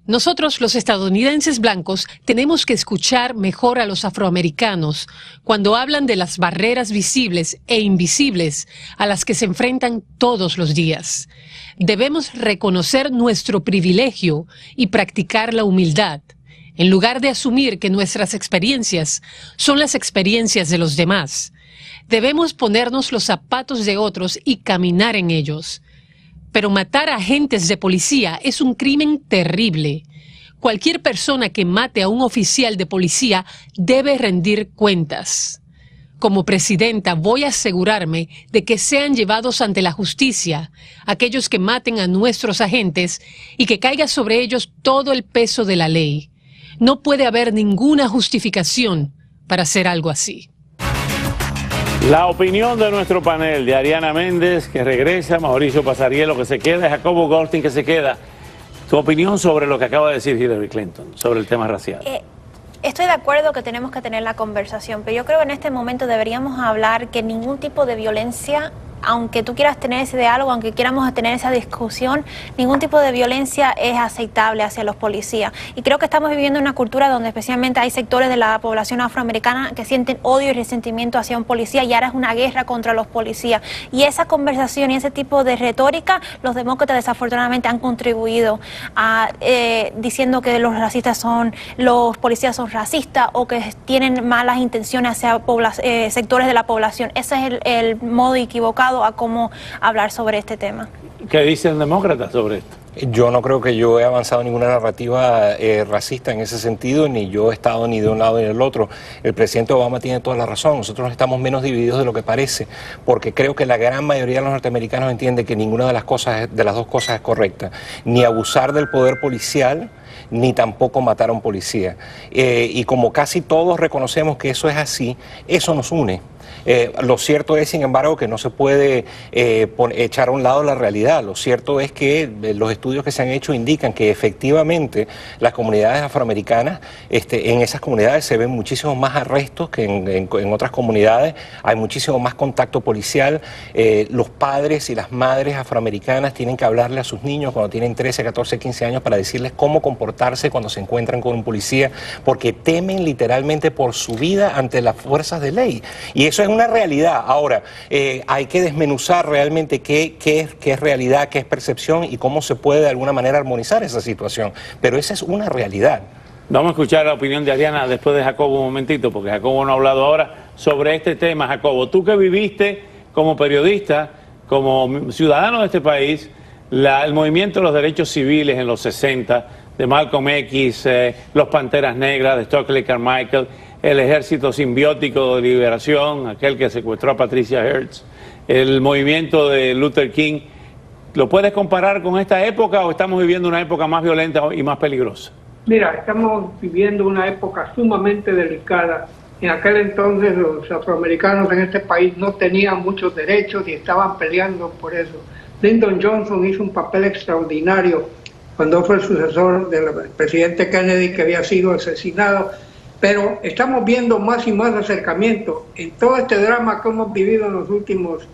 Nosotros, los estadounidenses blancos, tenemos que escuchar mejor a los afroamericanos cuando hablan de las barreras visibles e invisibles a las que se enfrentan todos los días. Debemos reconocer nuestro privilegio y practicar la humildad, en lugar de asumir que nuestras experiencias son las experiencias de los demás. Debemos ponernos los zapatos de otros y caminar en ellos. Pero matar a agentes de policía es un crimen terrible. Cualquier persona que mate a un oficial de policía debe rendir cuentas. Como presidenta, voy a asegurarme de que sean llevados ante la justicia aquellos que maten a nuestros agentes y que caiga sobre ellos todo el peso de la ley. No puede haber ninguna justificación para hacer algo así. La opinión de nuestro panel, de Ariana Méndez, que regresa, Mauricio Pasariello, que se queda, y Jacobo Goldstein, que se queda. Tu opinión sobre lo que acaba de decir Hillary Clinton, sobre el tema racial. Estoy de acuerdo que tenemos que tener la conversación, pero yo creo que en este momento deberíamos hablar que ningún tipo de violencia, aunque tú quieras tener ese diálogo, aunque quieramos tener esa discusión, ningún tipo de violencia es aceptable hacia los policías. Y creo que estamos viviendo una cultura donde especialmente hay sectores de la población afroamericana que sienten odio y resentimiento hacia un policía y ahora es una guerra contra los policías. Y esa conversación y ese tipo de retórica, los demócratas desafortunadamente han contribuido a diciendo que los policías son racistas o que tienen malas intenciones hacia sectores de la población. Ese es el modo equivocado a cómo hablar sobre este tema. ¿Qué dicen demócratas sobre esto? Yo no creo que yo he avanzado ninguna narrativa racista en ese sentido, ni yo he estado ni de un lado ni del otro. El presidente Obama tiene toda la razón. Nosotros estamos menos divididos de lo que parece, porque creo que la gran mayoría de los norteamericanos entiende que ninguna de las dos cosas es correcta. Ni abusar del poder policial, ni tampoco matar a un policía. Y como casi todos reconocemos que eso es así, eso nos une. Lo cierto es, sin embargo, que no se puede echar a un lado la realidad. Lo cierto es que los estudios que se han hecho indican que efectivamente las comunidades afroamericanas, en esas comunidades se ven muchísimos más arrestos que en otras comunidades, hay muchísimo más contacto policial. Los padres y las madres afroamericanas tienen que hablarle a sus niños cuando tienen 13, 14, 15 años para decirles cómo comportarse cuando se encuentran con un policía, porque temen literalmente por su vida ante las fuerzas de ley. Y eso es una realidad. Ahora, hay que desmenuzar realmente qué es realidad, qué es percepción y cómo se puede de alguna manera armonizar esa situación. Pero esa es una realidad. Vamos a escuchar la opinión de Ariana después de Jacobo un momentito, porque Jacobo no ha hablado ahora sobre este tema. Jacobo, tú que viviste como periodista, como ciudadano de este país, el movimiento de los derechos civiles en los 60, de Malcolm X, los Panteras Negras, de Stokely Carmichael, el Ejército Simbiótico de Liberación, aquel que secuestró a Patricia Hearst, el movimiento de Luther King. ¿Lo puedes comparar con esta época o estamos viviendo una época más violenta y más peligrosa? Mira, estamos viviendo una época sumamente delicada. En aquel entonces los afroamericanos en este país no tenían muchos derechos y estaban peleando por eso. Lyndon Johnson hizo un papel extraordinario cuando fue el sucesor del presidente Kennedy, que había sido asesinado. Pero estamos viendo más y más acercamiento en todo este drama que hemos vivido en los últimos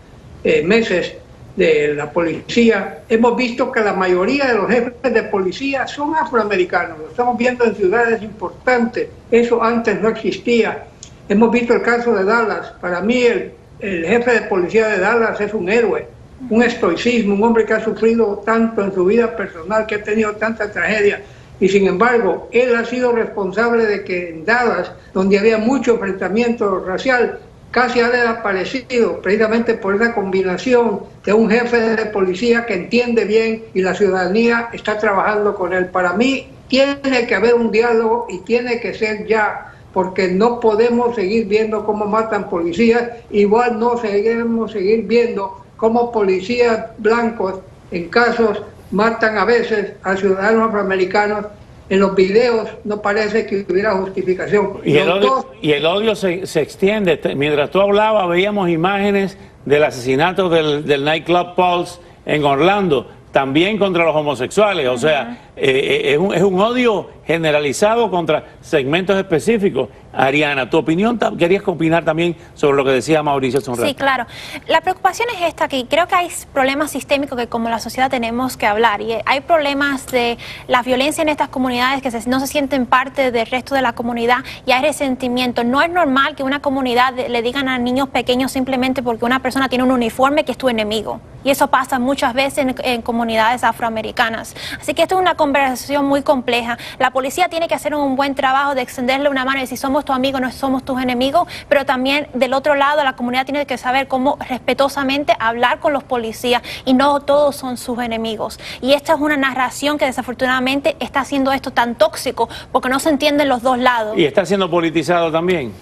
meses de la policía. Hemos visto que la mayoría de los jefes de policía son afroamericanos. Lo estamos viendo en ciudades importantes. Eso antes no existía. Hemos visto el caso de Dallas. Para mí el jefe de policía de Dallas es un héroe, un estoicismo, un hombre que ha sufrido tanto en su vida personal, que ha tenido tanta tragedia. Y sin embargo, él ha sido responsable de que en Dallas, donde había mucho enfrentamiento racial, casi ha desaparecido, precisamente por esa combinación de un jefe de policía que entiende bien y la ciudadanía está trabajando con él. Para mí, tiene que haber un diálogo y tiene que ser ya, porque no podemos seguir viendo cómo matan policías, igual no seguiremos viendo cómo policías blancos en casos matan a veces a ciudadanos afroamericanos. En los videos no parece que hubiera justificación. Y el odio se extiende. Mientras tú hablabas, veíamos imágenes del asesinato del nightclub Pulse en Orlando. también contra los homosexuales. O sea, es un odio generalizado contra segmentos específicos. Ariana, ¿tu opinión? ¿Querías opinar también sobre lo que decía Mauricio hace un rato? Sí, claro. La preocupación es esta, que creo que hay problemas sistémicos que como la sociedad tenemos que hablar. Y hay problemas de la violencia en estas comunidades que no se sienten parte del resto de la comunidad y hay resentimiento. No es normal que una comunidad le digan a niños pequeños simplemente porque una persona tiene un uniforme que es tu enemigo. Y eso pasa muchas veces en comunidades afroamericanas. Así que esto es una conversación muy compleja. La policía tiene que hacer un buen trabajo de extenderle una mano y decir somos tu amigo, no somos tus enemigos, pero también del otro lado la comunidad tiene que saber cómo respetuosamente hablar con los policías y no todos son sus enemigos. Y esta es una narración que desafortunadamente está haciendo esto tan tóxico porque no se entienden los dos lados. Y está siendo politizado también.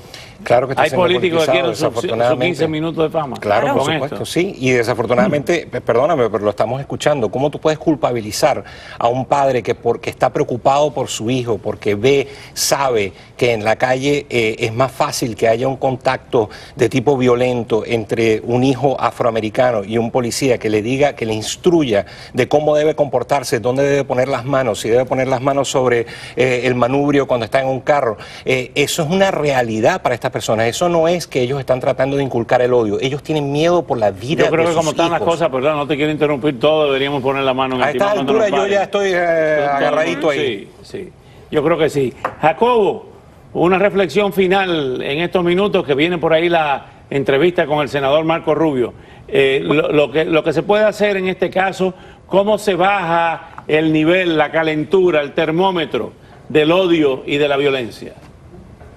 Claro que está hay siendo políticos que quieren desafortunadamente. sus 15 minutos de fama. Claro, por supuesto, sí. Y desafortunadamente, perdóname, pero lo estamos escuchando. ¿Cómo tú puedes culpabilizar a un padre que porque está preocupado por su hijo, porque sabe que en la calle es más fácil que haya un contacto de tipo violento entre un hijo afroamericano y un policía que le diga, que le instruya de cómo debe comportarse, dónde debe poner las manos, si debe poner las manos sobre el manubrio cuando está en un carro? Eso es una realidad para esta personas. Eso no es que ellos están tratando de inculcar el odio. Ellos tienen miedo por la vida de sus hijos. Yo creo que como están las cosas, perdón, no te quiero interrumpir todo, deberíamos poner la mano en el timón. A esta altura yo ya estoy agarradito ahí. Sí, yo creo que sí. Jacobo, una reflexión final en estos minutos que viene por ahí la entrevista con el senador Marco Rubio. Lo que se puede hacer en este caso, cómo se baja el nivel, la calentura, el termómetro del odio y de la violencia.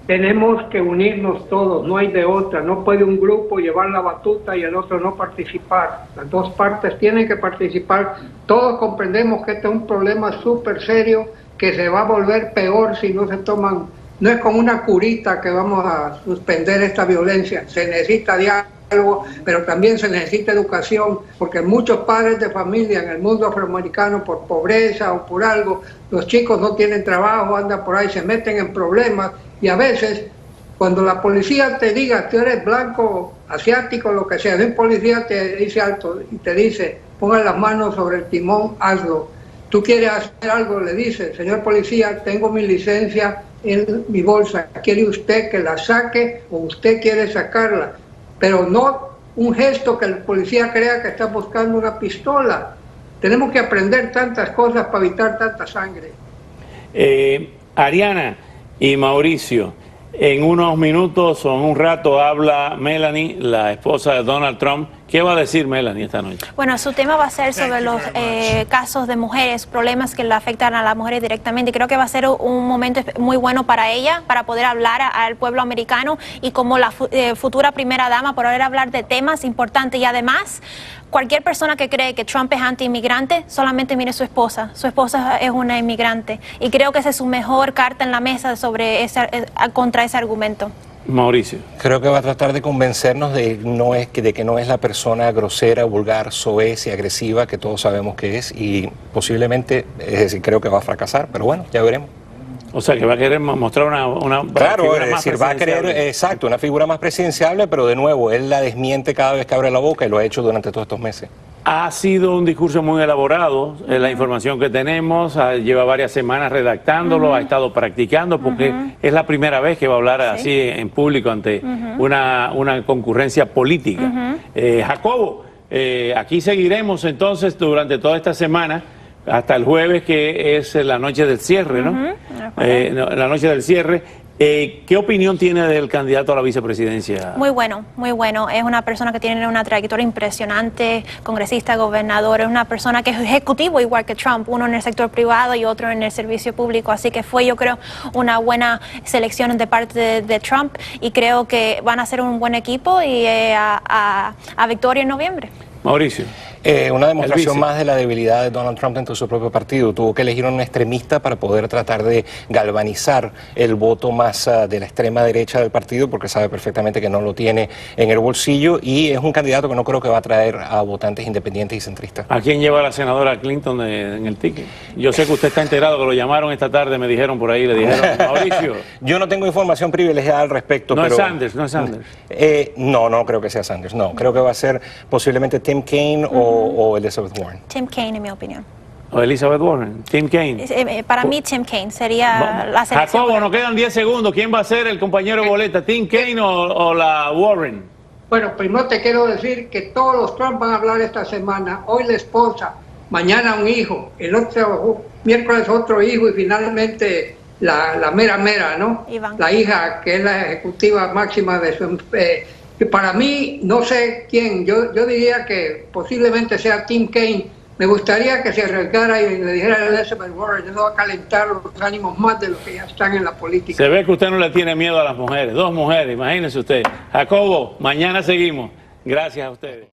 Tenemos que unirnos todos, no hay de otra. No puede un grupo llevar la batuta y el otro no participar. Las dos partes tienen que participar. Todos comprendemos que este es un problema súper serio que se va a volver peor si no se toman. No es como una curita que vamos a suspender esta violencia. Se necesita diálogo, pero también se necesita educación, porque muchos padres de familia en el mundo afroamericano, por pobreza o por algo, los chicos no tienen trabajo, andan por ahí, se meten en problemas. Y a veces, cuando la policía te diga, tú eres blanco, asiático, lo que sea, un policía te dice alto y te dice, ponga las manos sobre el timón, hazlo. Tú quieres hacer algo, le dices, señor policía, tengo mi licencia en mi bolsa, ¿quiere usted que la saque o usted quiere sacarla? Pero no un gesto que el policía crea que está buscando una pistola. Tenemos que aprender tantas cosas para evitar tanta sangre. Ariana y Mauricio, en unos minutos o en un rato habla Melanie, la esposa de Donald Trump. ¿Qué va a decir Melanie esta noche? Bueno, su tema va a ser sobre los casos de mujeres, problemas que le afectan a las mujeres directamente. Creo que va a ser un momento muy bueno para ella, para poder hablar al pueblo americano y como la futura primera dama, poder hablar de temas importantes. Y además, cualquier persona que cree que Trump es anti-inmigrante, solamente mire a su esposa. Su esposa es una inmigrante. Y creo que esa es su mejor carta en la mesa sobre contra ese argumento. Mauricio. Creo que va a tratar de convencernos de que no es la persona grosera, vulgar, soez y agresiva que todos sabemos que es, y posiblemente, es decir, creo que va a fracasar, pero bueno, ya veremos. O sea, que va a querer mostrar una claro, figura es más decir, va a querer, exacto, una figura más presidenciable, pero de nuevo, él la desmiente cada vez que abre la boca y lo ha hecho durante todos estos meses. Ha sido un discurso muy elaborado, la información que tenemos, lleva varias semanas redactándolo, ha estado practicando, porque es la primera vez que va a hablar así en público ante una concurrencia política. Jacobo, aquí seguiremos entonces durante toda esta semana, hasta el jueves, que es la noche del cierre, ¿no? La noche del cierre. ¿Qué opinión tiene del candidato a la vicepresidencia? Muy bueno, muy bueno. Es una persona que tiene una trayectoria impresionante, congresista, gobernador, es una persona que es ejecutivo igual que Trump, uno en el sector privado y otro en el servicio público, así que fue, yo creo, una buena selección de parte de Trump y creo que van a ser un buen equipo y a victoria en noviembre. Mauricio. Una demostración más de la debilidad de Donald Trump dentro de su propio partido. Tuvo que elegir a un extremista para poder tratar de galvanizar el voto más de la extrema derecha del partido, porque sabe perfectamente que no lo tiene en el bolsillo, y es un candidato que no creo que va a atraer a votantes independientes y centristas. ¿A quién lleva la senadora Clinton en el ticket? Yo sé que usted está enterado, que lo llamaron esta tarde, me dijeron por ahí, le dijeron, Mauricio. Yo no tengo información privilegiada al respecto. No pero, es Sanders, no es Sanders. No creo que sea Sanders, no. Creo que va a ser posiblemente Tim Kaine o o Elizabeth Warren? Tim Kaine, en mi opinión. O Elizabeth Warren, Tim Kaine. Para mí, Tim Kaine sería la selección. Jacobo, nos quedan 10 segundos. ¿Quién va a ser el compañero de boleta, Tim Kaine o la Warren? Bueno, primero te quiero decir que todos los Trump van a hablar esta semana. Hoy la esposa, mañana un hijo, el otro miércoles otro hijo y finalmente la mera, ¿no? Iván. La hija que es la ejecutiva máxima de su... para mí, no sé quién, yo diría que posiblemente sea Tim Kaine. Me gustaría que se arriesgara y le dijera a Elizabeth Warren, eso va a calentar los ánimos más de los que ya están en la política. Se ve que usted no le tiene miedo a las mujeres. 2 mujeres, imagínense usted. Jacobo, mañana seguimos. Gracias a ustedes.